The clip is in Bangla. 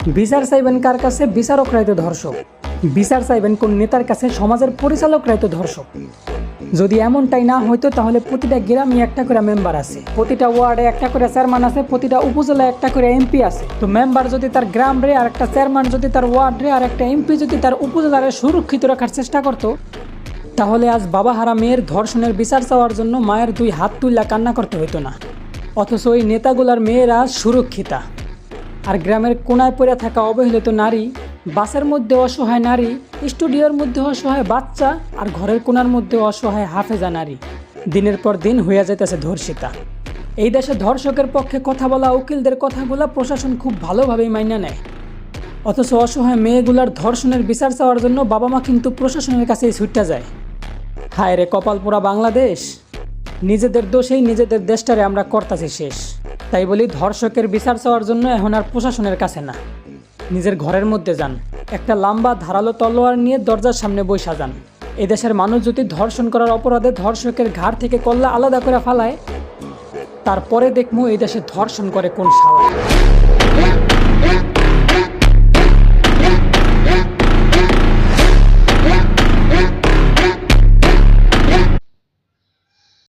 বিচার চাইবেন কার কাছে? বিচারকরাই তো ধর্ষক। বিচার চাইবেন কোন নেতার কাছে? সমাজের পরিচালকরাই তো ধর্ষক। যদি এমনটাই না হইতো তাহলে প্রতিটা গ্রামে একটা করে মেম্বার আছে, প্রতিটা ওয়ার্ডে একটা করে চেয়ারম্যান আছে, প্রতিটা উপজেলায় একটা করে এমপি আছে। তো মেম্বার যদি তার গ্রাম রে, আর একটা চেয়ারম্যান যদি তার ওয়ার্ড রে, আর একটা এমপি যদি তার উপজেলারে সুরক্ষিত রাখার চেষ্টা করত, তাহলে আজ বাবাহারা মেয়ের ধর্ষণের বিচার চাওয়ার জন্য মায়ের দুই হাত তুল্লা কান্না করতে হইতো না। অথচ ওই নেতাগুলার মেয়েরা সুরক্ষিতা। আর গ্রামের কোনায় পড়ে থাকা অবহেলিত নারী, বাসের মধ্যে অসহায় নারী, স্টুডিওর মধ্যে অসহায় বাচ্চা, আর ঘরের কোনার মধ্যে অসহায় হাফেজা নারী দিনের পর দিন হইয়া যাইতেছে ধর্ষিতা। এই দেশে ধর্ষকের পক্ষে কথা বলা উকিলদের কথাগুলা প্রশাসন খুব ভালোভাবেই মাইনা নেয়। অথচ অসহায় মেয়েগুলার ধর্ষণের বিচার চাওয়ার জন্য বাবা মা কিন্তু প্রশাসনের কাছেই ছুটতে যায়। হায় রে কপাল পোড়া বাংলাদেশ, নিজেদের দোষেই নিজেদের দেশটারে আমরা করতাছি শেষ। তাই বলি, ধর্ষকের বিচার চাওয়ার জন্য এখন আর প্রশাসনের কাছে না, নিজের ঘরের মধ্যে যান, একটা লম্বা ধারালো তলোয়ার নিয়ে দরজার সামনে বইসা যান। এদেশের মানুষ যদি ধর্ষণ করার অপরাধে ধর্ষকের ঘাড় থেকে কল্লা আলাদা করে ফালায়, তারপরে দেখবো এই দেশে ধর্ষণ করে কোন শালা।